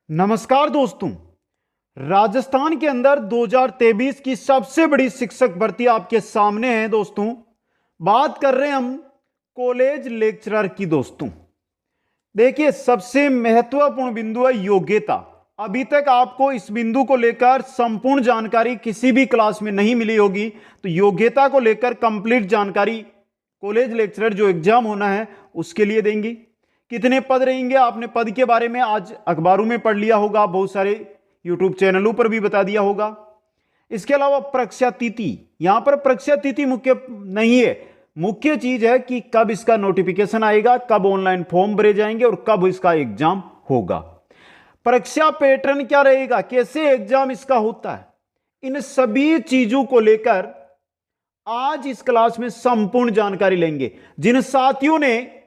नमस्कार दोस्तों। राजस्थान के अंदर 2023 की सबसे बड़ी शिक्षक भर्ती आपके सामने है दोस्तों। बात कर रहे हैं हम कॉलेज लेक्चरर की दोस्तों। देखिए, सबसे महत्वपूर्ण बिंदु है योग्यता। अभी तक आपको इस बिंदु को लेकर संपूर्ण जानकारी किसी भी क्लास में नहीं मिली होगी, तो योग्यता को लेकर कंप्लीट जानकारी कॉलेज लेक्चरर जो एग्जाम होना है उसके लिए देंगे। कितने पद रहेंगे आपने पद के बारे में आज अखबारों में पढ़ लिया होगा, बहुत सारे यूट्यूब चैनलों पर भी बता दिया होगा। इसके अलावा परीक्षा तिथि, यहां पर परीक्षा तिथि मुख्य नहीं है, मुख्य चीज है कि कब इसका नोटिफिकेशन आएगा, कब ऑनलाइन फॉर्म भरे जाएंगे और कब इसका एग्जाम होगा। परीक्षा पैटर्न क्या रहेगा, कैसे एग्जाम इसका होता है, इन सभी चीजों को लेकर आज इस क्लास में संपूर्ण जानकारी लेंगे। जिन साथियों ने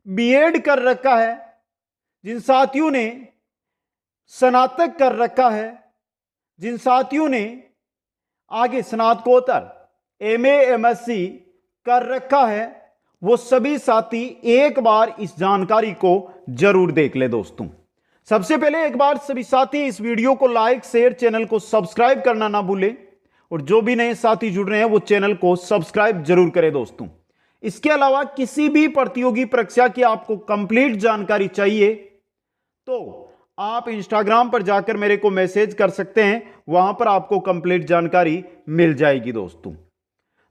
बीएड कर रखा है, जिन साथियों ने स्नातक कर रखा है, जिन साथियों ने आगे स्नातकोत्तर एमए एमएससी कर रखा है, वो सभी साथी एक बार इस जानकारी को जरूर देख ले दोस्तों। सबसे पहले एक बार सभी साथी इस वीडियो को लाइक शेयर, चैनल को सब्सक्राइब करना ना भूलें, और जो भी नए साथी जुड़ रहे हैं वो चैनल को सब्सक्राइब जरूर करें दोस्तों। इसके अलावा किसी भी प्रतियोगी परीक्षा की आपको कंप्लीट जानकारी चाहिए तो आप इंस्टाग्राम पर जाकर मेरे को मैसेज कर सकते हैं, वहां पर आपको कंप्लीट जानकारी मिल जाएगी दोस्तों।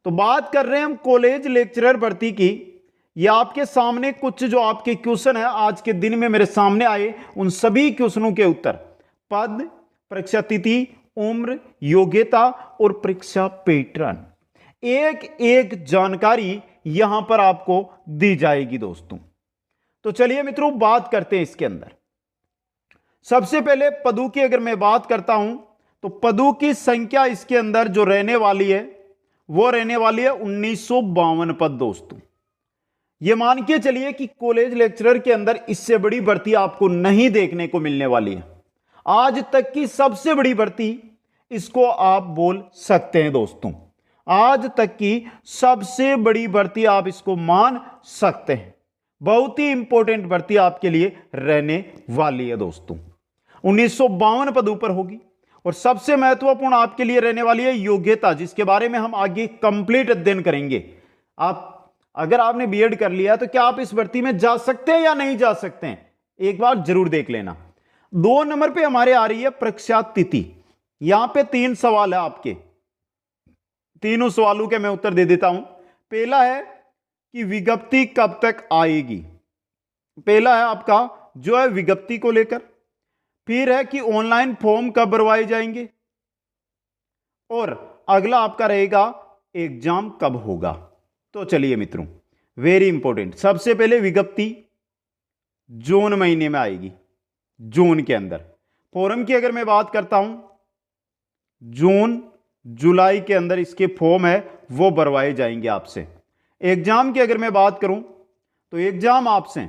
तो बात कर रहे हैं हम कॉलेज लेक्चरर भर्ती की। यह आपके सामने कुछ जो आपके क्वेश्चन है आज के दिन में मेरे सामने आए, उन सभी क्वेश्चनों के उत्तर, पद, परीक्षा तिथि, उम्र, योग्यता और परीक्षा पैटर्न, एक एक जानकारी यहां पर आपको दी जाएगी दोस्तों। तो चलिए मित्रों बात करते हैं इसके अंदर। सबसे पहले पदों की अगर मैं बात करता हूं तो पदों की संख्या इसके अंदर जो रहने वाली है वो रहने वाली है 1952 पद दोस्तों। यह मान के चलिए कि कॉलेज लेक्चरर के अंदर इससे बड़ी भर्ती आपको नहीं देखने को मिलने वाली है। आज तक की सबसे बड़ी भर्ती इसको आप बोल सकते हैं दोस्तों। आज तक की सबसे बड़ी भर्ती आप इसको मान सकते हैं। बहुत ही इंपॉर्टेंट भर्ती आपके लिए रहने वाली है दोस्तों। 1952 पदों पर होगी। और सबसे महत्वपूर्ण आपके लिए रहने वाली है योग्यता, जिसके बारे में हम आगे कंप्लीट अध्ययन करेंगे। आप अगर आपने बीएड कर लिया तो क्या आप इस भर्ती में जा सकते हैं या नहीं जा सकते हैं, एक बार जरूर देख लेना। 2 नंबर पे हमारे आ रही है परीक्षा तिथि। यहां पे 3 सवाल है आपके, तीनों सवालों के मैं उत्तर दे देता हूं। पहला है कि विज्ञप्ति कब तक आएगी, पहला है आपका जो है विज्ञप्ति को लेकर। फिर है कि ऑनलाइन फॉर्म कब भरवाए जाएंगे, और अगला आपका रहेगा एग्जाम कब होगा। तो चलिए मित्रों, वेरी इंपॉर्टेंट, सबसे पहले विज्ञप्ति जून महीने में आएगी, जून के अंदर। फॉर्म की अगर मैं बात करता हूं, जून जुलाई के अंदर इसके फॉर्म है वो भरवाए जाएंगे आपसे। एग्जाम की अगर मैं बात करूं तो एग्जाम आपसे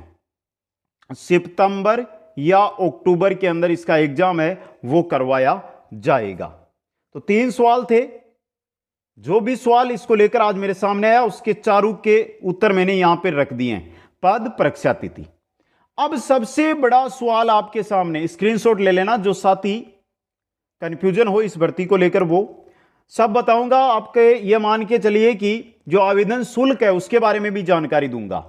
सितंबर या अक्टूबर के अंदर इसका एग्जाम है वो करवाया जाएगा। तो 3 सवाल थे। जो भी सवाल इसको लेकर आज मेरे सामने आया उसके चारों के उत्तर मैंने यहां पर रख दिए हैं, पद, परीक्षा तिथि। अब सबसे बड़ा सवाल आपके सामने, स्क्रीनशॉट ले लेना, जो साथी कंफ्यूजन हो इस भर्ती को लेकर वो सब बताऊंगा आपके। ये मान के चलिए कि जो आवेदन शुल्क है उसके बारे में भी जानकारी दूंगा।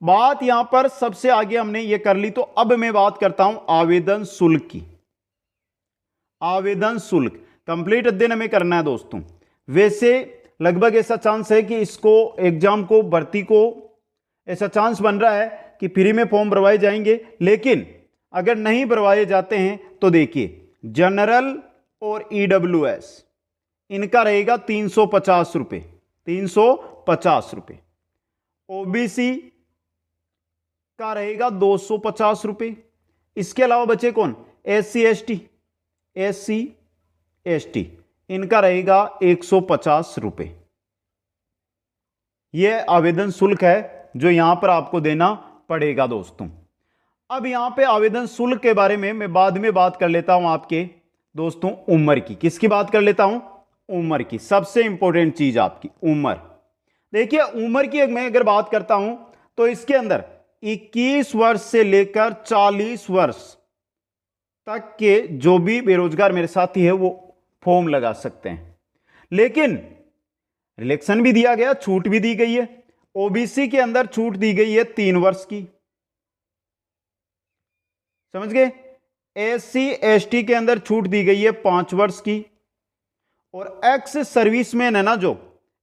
बात यहां पर सबसे आगे हमने ये कर ली, तो अब मैं बात करता हूं आवेदन शुल्क की। आवेदन शुल्क कंप्लीट अध्ययन हमें करना है दोस्तों। वैसे लगभग ऐसा चांस है कि इसको एग्जाम को, भर्ती को ऐसा चांस बन रहा है कि फ्री में फॉर्म भरवाए जाएंगे, लेकिन अगर नहीं भरवाए जाते हैं तो देखिए जनरल और ईडब्ल्यूएस इनका रहेगा 350 रुपए, 350 रुपए। ओबीसी का रहेगा 250 रुपए। इसके अलावा बचे कौन, एससी एसटी, एससी एसटी इनका रहेगा 150 रुपए। यह आवेदन शुल्क है जो यहां पर आपको देना पड़ेगा दोस्तों। अब यहां पे आवेदन शुल्क के बारे में मैं बाद में बात कर लेता हूं आपके दोस्तों उम्र की। किसकी बात कर लेता हूं, उम्र की। सबसे इंपॉर्टेंट चीज आपकी उम्र। देखिए उम्र की मैं अगर बात करता हूं तो इसके अंदर 21 वर्ष से लेकर 40 वर्ष तक के जो भी बेरोजगार मेरे साथी है वो फॉर्म लगा सकते हैं। लेकिन रिलैक्सेशन भी दिया गया, छूट भी दी गई है। ओबीसी के अंदर छूट दी गई है 3 वर्ष की, समझ गए। एससी एसटी के अंदर छूट दी गई है 5 वर्ष की, और एक्स सर्विसमैन है ना, जो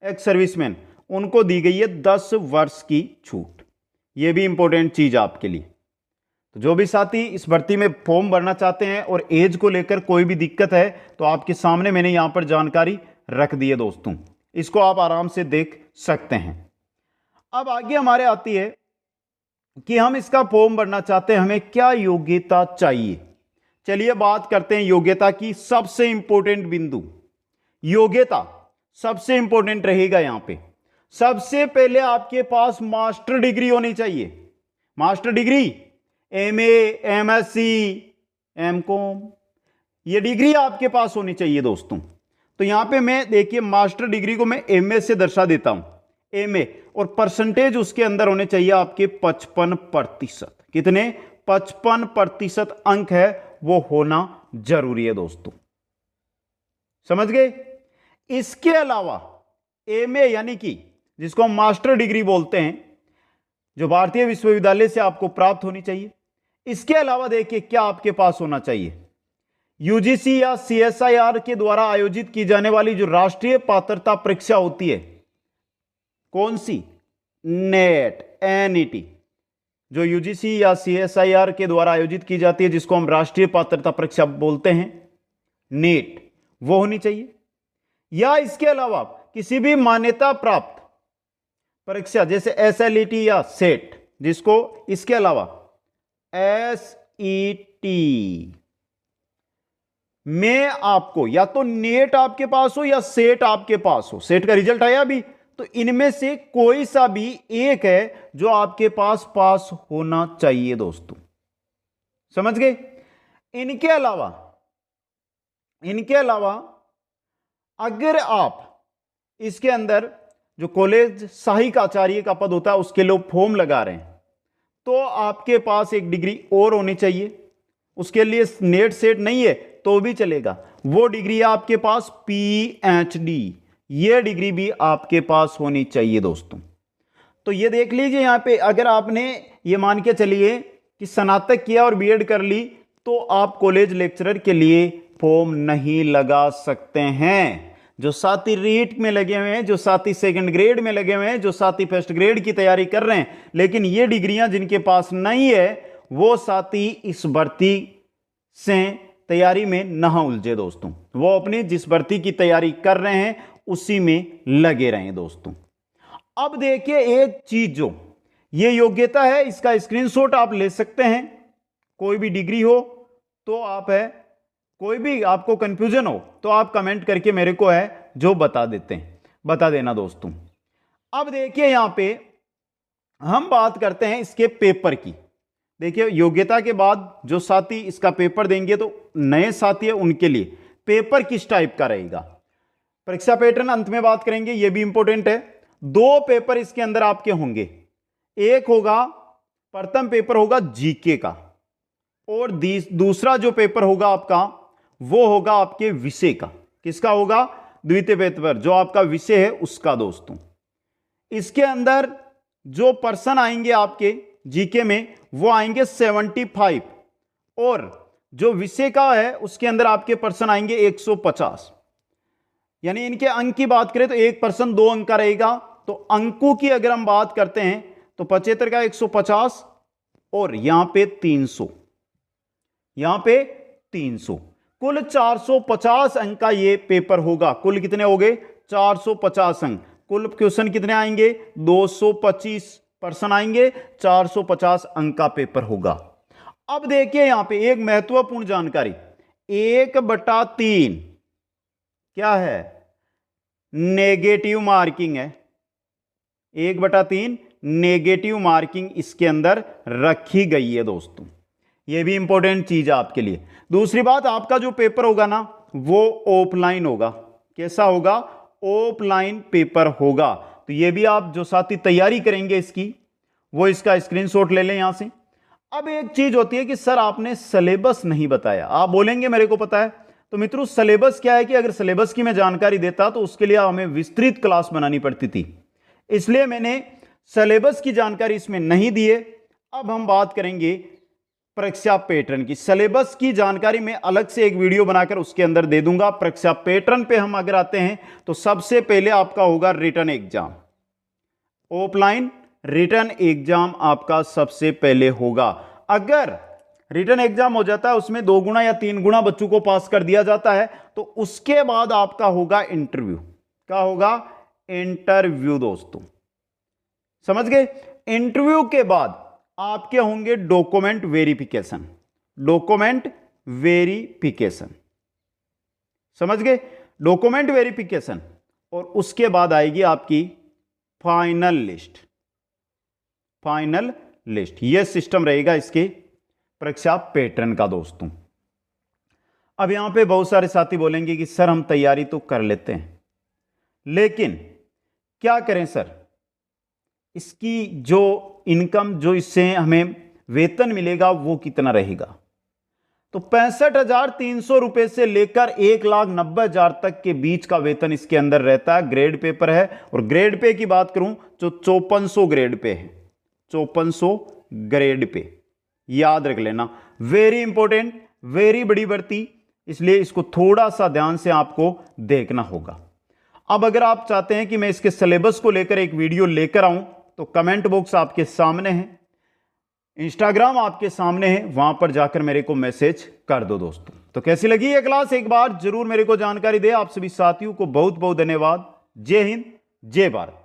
एक्स सर्विसमैन, उनको दी गई है 10 वर्ष की छूट। यह भी इंपॉर्टेंट चीज आपके लिए। तो जो भी साथी इस भर्ती में फॉर्म भरना चाहते हैं और एज को लेकर कोई भी दिक्कत है तो आपके सामने मैंने यहां पर जानकारी रख दी है दोस्तों, इसको आप आराम से देख सकते हैं। अब आगे हमारे आती है कि हम इसका फॉर्म भरना चाहते हैं, हमें क्या योग्यता चाहिए। चलिए बात करते हैं योग्यता की। सबसे इंपॉर्टेंट बिंदु योग्यता सबसे इंपॉर्टेंट रहेगा यहां पे। सबसे पहले आपके पास मास्टर डिग्री होनी चाहिए। Master degree, MA, MSc, MCom, ये डिग्री आपके पास होनी चाहिए दोस्तों। तो यहां पे मैं देखिए मास्टर डिग्री को मैं एमए से दर्शा देता हूं, एमए, और परसेंटेज उसके अंदर होने चाहिए आपके 55%। कितने? 55% अंक है वो होना जरूरी है दोस्तों, समझ गए। इसके अलावा एमए यानी कि जिसको हम मास्टर डिग्री बोलते हैं, जो भारतीय विश्वविद्यालय से आपको प्राप्त होनी चाहिए। इसके अलावा देखिए क्या आपके पास होना चाहिए, यूजीसी या सीएसआईआर के द्वारा आयोजित की जाने वाली जो राष्ट्रीय पात्रता परीक्षा होती है, कौन सी? नेट, एनईटी, जो यूजीसी या सीएसआईआर के द्वारा आयोजित की जाती है, जिसको हम राष्ट्रीय पात्रता परीक्षा बोलते हैं, नेट, वो होनी चाहिए। या इसके अलावा किसी भी मान्यता प्राप्त परीक्षा जैसे एसएलईटी या सेट, जिसको इसके अलावा एसईटी में आपको या तो नेट आपके पास हो या सेट आपके पास हो, सेट का रिजल्ट आया अभी, तो इनमें से कोई सा भी एक है जो आपके पास होना चाहिए दोस्तों, समझ गए। इनके अलावा अगर आप इसके अंदर जो कॉलेज सहायक आचार्य का पद होता है उसके लिए फॉर्म लगा रहे हैं, तो आपके पास एक डिग्री और होनी चाहिए। उसके लिए नेट सेट नहीं है तो भी चलेगा, वो डिग्री आपके पास पीएचडी, ये डिग्री भी आपके पास होनी चाहिए दोस्तों। तो ये देख लीजिए यहां पे, अगर आपने ये मान के चलिए कि स्नातक किया और बीएड कर ली तो आप कॉलेज लेक्चरर के लिए फॉर्म नहीं लगा सकते हैं। जो साथी रीट में लगे हुए हैं, जो साथी सेकंड ग्रेड में लगे हुए हैं, जो साथी फर्स्ट ग्रेड की तैयारी कर रहे हैं, लेकिन ये डिग्रियां जिनके पास नहीं है, वो साथी इस भर्ती से तैयारी में ना उलझे दोस्तों। वो अपनी जिस भर्ती की तैयारी कर रहे हैं उसी में लगे रहें दोस्तों। अब देखिए एक चीज, जो ये योग्यता है इसका स्क्रीनशॉट आप ले सकते हैं। कोई भी डिग्री हो तो आप है, कोई भी आपको कंफ्यूजन हो तो आप कमेंट करके मेरे को है जो बता देना दोस्तों। अब देखिए यहां पे हम बात करते हैं इसके पेपर की। देखिए योग्यता के बाद जो साथी इसका पेपर देंगे तो नए साथी है उनके लिए पेपर किस टाइप का रहेगा, परीक्षा पैटर्न अंत में बात करेंगे, यह भी इंपॉर्टेंट है। 2 पेपर इसके अंदर आपके होंगे, एक होगा, प्रथम पेपर होगा जीके का, और दूसरा जो पेपर होगा आपका वो होगा आपके विषय का। किसका होगा? द्वितीय पेपर, जो आपका विषय है उसका दोस्तों। इसके अंदर जो पर्सन आएंगे आपके जीके में वो आएंगे 75, और जो विषय का है उसके अंदर आपके पर्सन आएंगे 150। यानी इनके अंक की बात करें तो एक पर्सन 2 अंक का रहेगा। तो अंकों की अगर हम बात करते हैं तो 75 का 150 और यहां पे 300, कुल 450 अंक का ये पेपर होगा। कुल कितने हो गए? 450 अंक। कुल क्वेश्चन कितने आएंगे? 225 पर्सन आएंगे, 450 अंक का पेपर होगा। अब देखिए यहां पे एक महत्वपूर्ण जानकारी, 1/3 क्या है? नेगेटिव मार्किंग है। 1/3 नेगेटिव मार्किंग इसके अंदर रखी गई है दोस्तों। यह भी इंपॉर्टेंट चीज है आपके लिए। दूसरी बात, आपका जो पेपर होगा ना वो ऑफलाइन होगा। कैसा होगा? ऑफलाइन पेपर होगा। तो यह भी आप जो साथी तैयारी करेंगे इसकी, वो इसका स्क्रीनशॉट ले लें यहां से। अब एक चीज होती है कि सर आपने सिलेबस नहीं बताया। आप बोलेंगे मेरे को पता है, तो मित्रों सिलेबस क्या है कि अगर सिलेबस की मैं जानकारी देता तो उसके लिए हमें विस्तृत क्लास बनानी पड़ती थी, इसलिए मैंने सिलेबस की जानकारी इसमें नहीं दी है। अब हम बात करेंगे परीक्षा पैटर्न की। सिलेबस की जानकारी मैं अलग से एक वीडियो बनाकर उसके अंदर दे दूंगा। परीक्षा पैटर्न पे हम अगर आते हैं तो सबसे पहले आपका होगा written exam, offline written exam आपका सबसे पहले होगा। अगर रिटन एग्जाम हो जाता है, उसमें 2 गुना या 3 गुना बच्चों को पास कर दिया जाता है, तो उसके बाद आपका होगा इंटरव्यू। क्या होगा? इंटरव्यू दोस्तों, समझ गए? इंटरव्यू के बाद आपके होंगे डॉक्यूमेंट वेरिफिकेशन। डॉक्यूमेंट वेरिफिकेशन, समझ गए? डॉक्यूमेंट वेरिफिकेशन, और उसके बाद आएगी आपकी फाइनल लिस्ट। फाइनल लिस्ट, यह सिस्टम रहेगा इसके परीक्षा पैटर्न का दोस्तों। अब यहां पे बहुत सारे साथी बोलेंगे कि सर हम तैयारी तो कर लेते हैं, लेकिन क्या करें सर, इसकी जो इनकम, जो इससे हमें वेतन मिलेगा वो कितना रहेगा? तो 65,300 रुपए से लेकर 1,90,000 तक के बीच का वेतन इसके अंदर रहता है। ग्रेड पेपर है, और ग्रेड पे की बात करूं तो 5400 ग्रेड पे है। 5400 ग्रेड पे, याद रख लेना, वेरी इंपॉर्टेंट, वेरी बड़ी भर्ती, इसलिए इसको थोड़ा सा ध्यान से आपको देखना होगा। अब अगर आप चाहते हैं कि मैं इसके सिलेबस को लेकर एक वीडियो लेकर आऊं, तो कमेंट बॉक्स आपके सामने है, इंस्टाग्राम आपके सामने है, वहां पर जाकर मेरे को मैसेज कर दो दोस्तों। तो कैसी लगी ये क्लास, एक बार जरूर मेरे को जानकारी दे। आप सभी साथियों को बहुत बहुत धन्यवाद। जय हिंद, जय भारत।